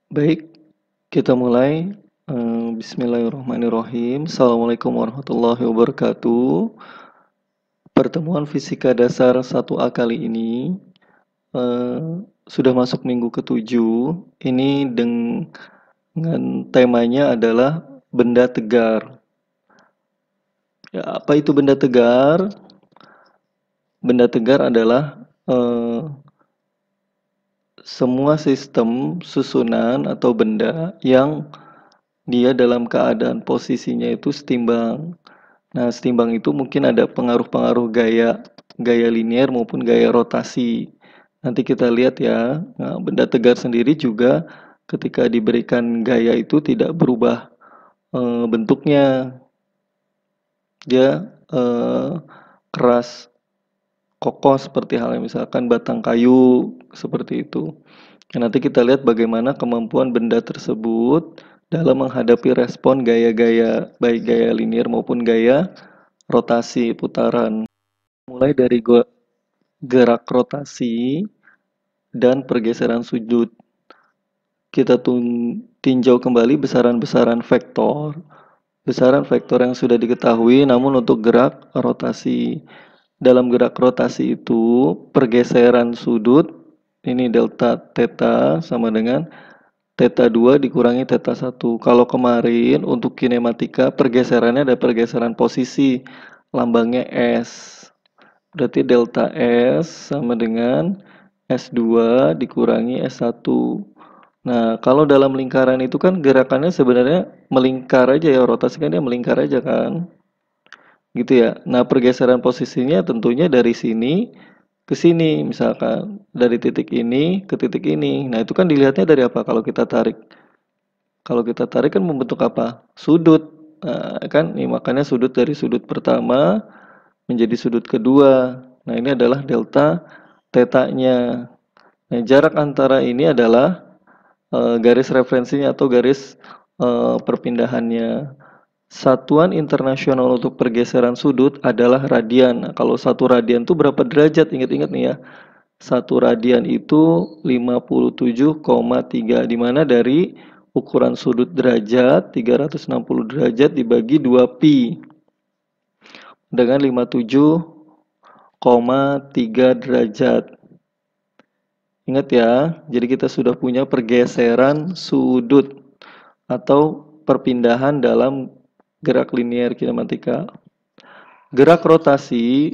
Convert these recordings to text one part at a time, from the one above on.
Baik, kita mulai. Bismillahirrahmanirrahim. Assalamualaikum warahmatullahi wabarakatuh. Pertemuan fisika dasar 1A kali ini eh, sudah masuk minggu ketujuh. Ini dengan temanya adalah benda tegar. Ya, apa itu benda tegar? Benda tegar adalah eh, semua sistem susunan atau benda yang dia dalam keadaan posisinya itu setimbang. Nah, setimbang itu mungkin ada pengaruh-pengaruh gaya linear maupun gaya rotasi. Nanti kita lihat ya. Nah, benda tegar sendiri juga ketika diberikan gaya itu tidak berubah bentuknya. Dia keras, kokoh seperti halnya misalkan batang kayu seperti itu. Nah, nanti kita lihat bagaimana kemampuan benda tersebut dalam menghadapi respon gaya-gaya baik gaya linear maupun gaya rotasi putaran. Mulai dari gerak rotasi dan pergeseran sudut. Kita tinjau kembali besaran-besaran vektor. Besaran vektor yang sudah diketahui namun untuk gerak rotasi. Dalam gerak rotasi itu pergeseran sudut ini delta theta sama dengan theta 2 dikurangi theta 1. Kalau kemarin untuk kinematika pergeserannya ada pergeseran posisi lambangnya S. Berarti delta S sama dengan S2 dikurangi S1. Nah, kalau dalam lingkaran itu kan gerakannya sebenarnya melingkar aja ya, rotasi kan dia melingkar aja kan. Gitu ya. Nah, pergeseran posisinya tentunya dari sini ke sini, misalkan dari titik ini ke titik ini. Nah, itu kan dilihatnya dari apa kalau kita tarik? Kalau kita tarik kan membentuk apa? Sudut. Nah, kan ini makanya sudut dari sudut pertama menjadi sudut kedua. Nah, ini adalah delta tetanya. Nah, jarak antara ini adalah garis referensinya atau garis perpindahannya. Satuan internasional untuk pergeseran sudut adalah radian. Nah, kalau satu radian itu berapa derajat? Ingat-ingat nih ya. Satu radian itu 57,3, di mana dari ukuran sudut derajat 360 derajat dibagi 2 pi dengan 57,3 derajat. Ingat ya, jadi kita sudah punya pergeseran sudut atau perpindahan dalam gerak linear kinematika. Gerak rotasi,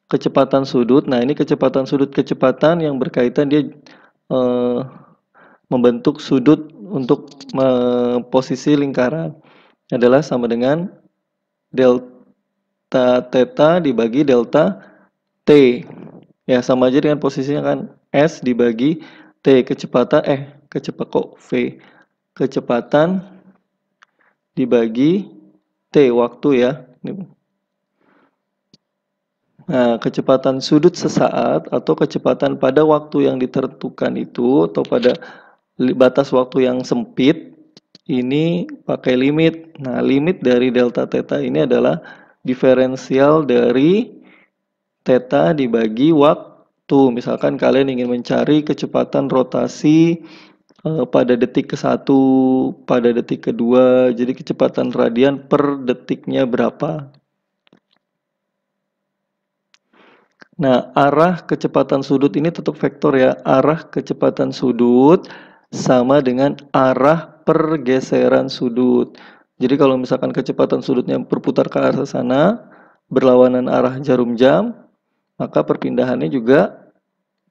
kecepatan sudut. Nah, ini kecepatan sudut, kecepatan yang berkaitan dia eh, membentuk sudut untuk posisi lingkaran adalah sama dengan delta theta dibagi delta t. Ya, sama aja dengan posisinya kan S dibagi T. Kecepatan kok V. Kecepatan dibagi T waktu ya. Nah, kecepatan sudut sesaat atau kecepatan pada waktu yang ditentukan itu atau pada batas waktu yang sempit ini pakai limit. Nah, limit dari delta theta ini adalah diferensial dari theta dibagi waktu. Misalkan kalian ingin mencari kecepatan rotasi pada detik ke-1, pada detik kedua, jadi kecepatan radian per detiknya berapa. Nah, arah kecepatan sudut ini tetap vektor ya. Arah kecepatan sudut sama dengan arah pergeseran sudut. Jadi kalau misalkan kecepatan sudutnya berputar ke arah sana, berlawanan arah jarum jam, maka perpindahannya juga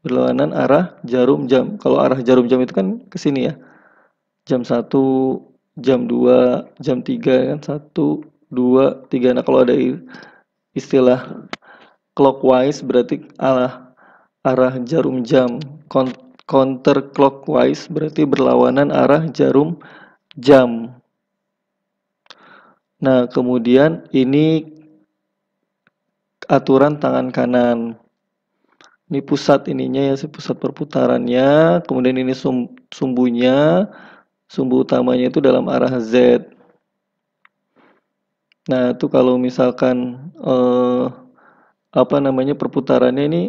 berlawanan arah jarum jam. Kalau arah jarum jam itu kan ke sini ya. Jam 1, jam 2, jam 3 kan 1, 2, 3. Nah, kalau ada istilah clockwise berarti arah jarum jam. Counter clockwise berarti berlawanan arah jarum jam. Nah, kemudian ini aturan tangan kanan. Ini pusat ininya ya, pusat perputarannya. Kemudian ini sumbunya, sumbu utamanya itu dalam arah Z. Nah, itu kalau misalkan apa namanya perputarannya ini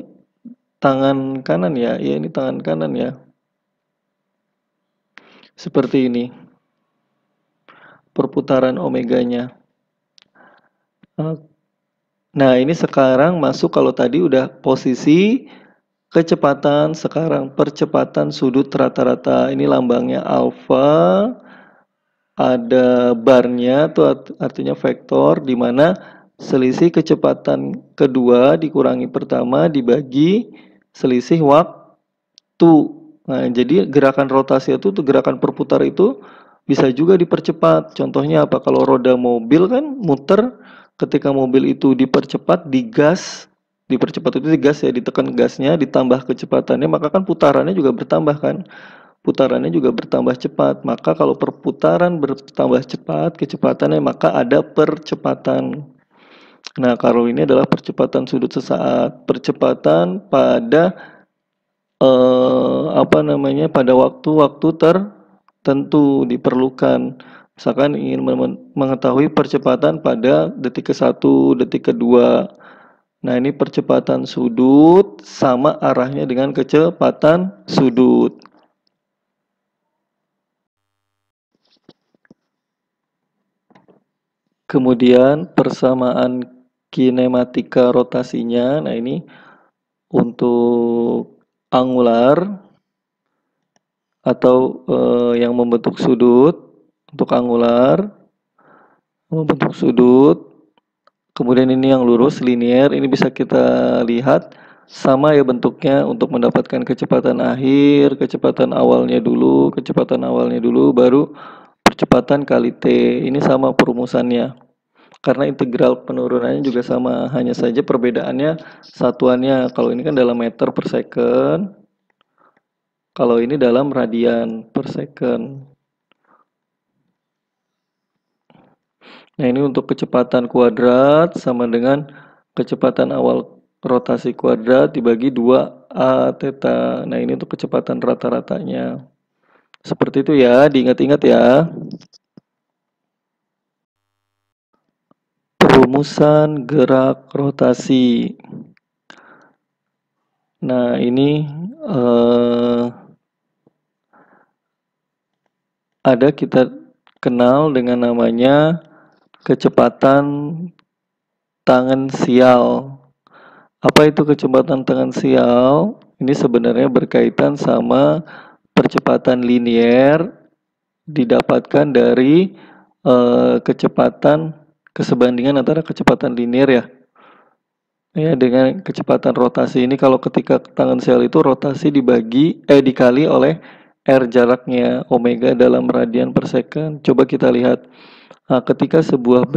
tangan kanan ya. Ya, ini tangan kanan ya. Seperti ini perputaran omeganya. Nah, ini sekarang masuk, kalau tadi udah posisi kecepatan, sekarang percepatan sudut rata-rata. Ini lambangnya alfa, ada barnya tuh artinya vektor, di mana selisih kecepatan kedua dikurangi pertama dibagi selisih waktu. Nah, jadi gerakan rotasi itu tuh, gerakan perputar itu bisa juga dipercepat. Contohnya apa? Kalau roda mobil kan muter, ketika mobil itu dipercepat, digas, dipercepat itu digas ya, ditekan gasnya, ditambah kecepatannya, maka kan putarannya juga bertambah kan. Putarannya juga bertambah cepat. Maka kalau perputaran bertambah cepat kecepatannya, maka ada percepatan. Nah, kalau ini adalah percepatan sudut sesaat, percepatan pada pada waktu-waktu tertentu diperlukan. Misalkan ingin mengetahui percepatan pada detik ke-1, detik kedua. Nah, ini percepatan sudut sama arahnya dengan kecepatan sudut. Kemudian persamaan kinematika rotasinya. Nah, ini untuk angular atau yang membentuk sudut. Untuk angular membentuk sudut. Kemudian ini yang lurus linier, ini bisa kita lihat sama ya bentuknya. Untuk mendapatkan kecepatan akhir, kecepatan awalnya dulu, baru percepatan kali T. Ini sama perumusannya. Karena integral penurunannya juga sama, hanya saja perbedaannya satuannya. Kalau ini kan dalam meter per second, kalau ini dalam radian per second. Nah, ini untuk kecepatan kuadrat sama dengan kecepatan awal rotasi kuadrat dibagi 2A theta. Nah, ini untuk kecepatan rata-ratanya. Seperti itu ya, diingat-ingat ya. Perumusan gerak rotasi. Nah, ini ada kita kenal dengan namanya kecepatan tangensial. Apa itu kecepatan tangensial? Ini sebenarnya berkaitan sama percepatan linier didapatkan dari kecepatan kesebandingan antara kecepatan linier ya dengan kecepatan rotasi. Ini kalau ketika tangensial itu rotasi dikali oleh R jaraknya, omega dalam radian per second. Coba kita lihat. Nah, ketika sebuah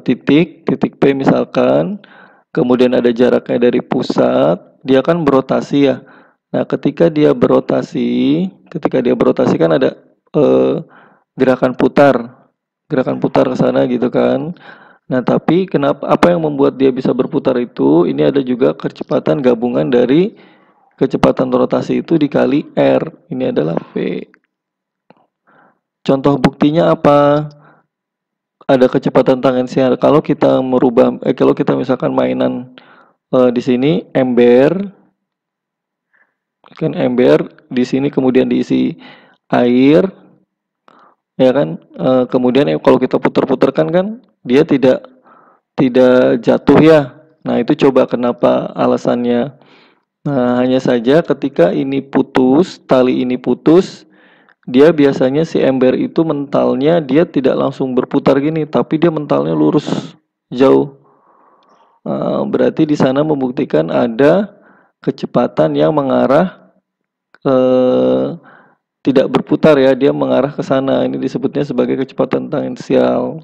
titik P misalkan, kemudian ada jaraknya dari pusat, dia kan berotasi ya. Nah, ketika dia berotasi kan ada gerakan putar ke sana gitu kan. Nah, tapi apa yang membuat dia bisa berputar itu? Ini ada juga kecepatan gabungan dari kecepatan rotasi itu dikali R. Ini adalah V. Contoh buktinya apa? Ada kecepatan tangensial. Kalau kita misalkan mainan di sini ember di sini kemudian diisi air, ya kan? Kemudian kalau kita putar-putarkan kan dia tidak jatuh ya. Nah, itu coba kenapa alasannya. Nah, hanya saja ketika tali ini putus, dia biasanya si ember itu mentalnya dia tidak langsung berputar gini, tapi dia mentalnya lurus jauh. Berarti di sana membuktikan ada kecepatan yang mengarah tidak berputar ya, dia mengarah ke sana. Ini disebutnya sebagai kecepatan tangensial.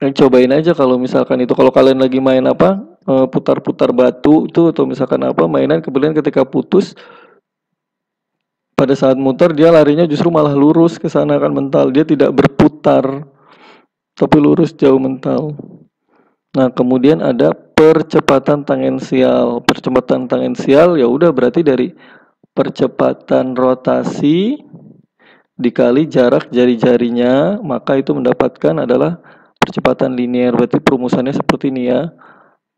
Cobain aja kalau misalkan itu, kalau kalian lagi main putar-putar batu itu atau misalkan mainan, kemudian ketika putus pada saat muter dia larinya justru malah lurus ke sana kan mental, dia tidak berputar tapi lurus jauh mental. Nah, kemudian ada percepatan tangensial. Percepatan tangensial ya udah berarti dari percepatan rotasi dikali jarak jari-jarinya, maka itu mendapatkan adalah percepatan linier. Berarti perumusannya seperti ini ya.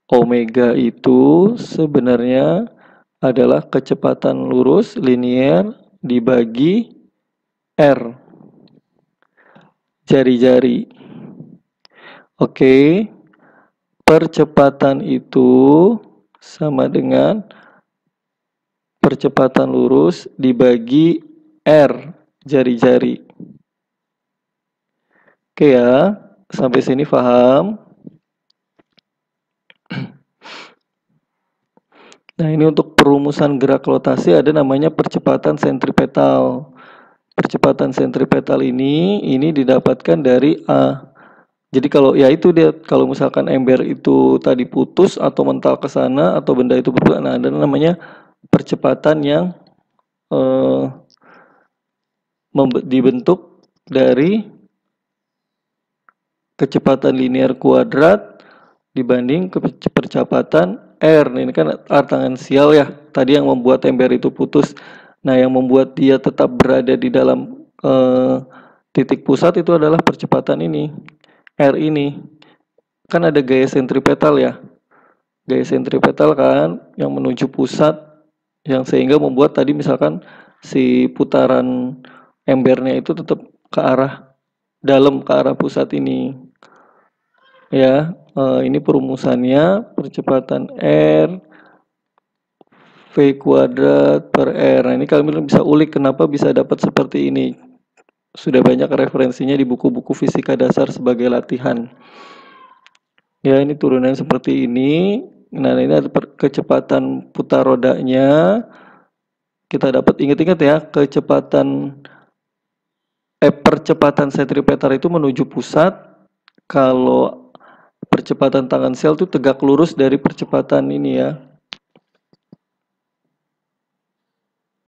Omega itu sebenarnya adalah kecepatan lurus linier dibagi R, jari-jari. Oke, percepatan itu sama dengan percepatan lurus dibagi R, jari-jari. Oke ya, sampai sini paham? Nah, ini untuk perumusan gerak rotasi ada namanya percepatan sentripetal. Percepatan sentripetal ini didapatkan dari A. Jadi kalau ya itu dia, kalau misalkan ember itu tadi putus atau mental ke sana atau benda itu berputar, nah ada namanya percepatan yang dibentuk dari kecepatan linear kuadrat dibanding percepatan R. Ini kan R tangensial ya, tadi yang membuat ember itu putus. Nah, yang membuat dia tetap berada di dalam titik pusat itu adalah percepatan ini, R ini. Kan ada gaya sentripetal ya, gaya sentripetal kan yang menuju pusat, yang sehingga membuat tadi misalkan si putaran embernya itu tetap ke arah dalam, ke arah pusat ini ya. Ini perumusannya percepatan R V kuadrat per R. Nah, ini kalian bisa ulik kenapa bisa dapat seperti ini. Sudah banyak referensinya di buku-buku fisika dasar sebagai latihan. Ya, ini turunan seperti ini. Nah, ini ada kecepatan putar rodanya. Kita dapat ingat-ingat ya, percepatan sentripetal itu menuju pusat. Kalau percepatan tangensial itu tegak lurus dari percepatan ini ya,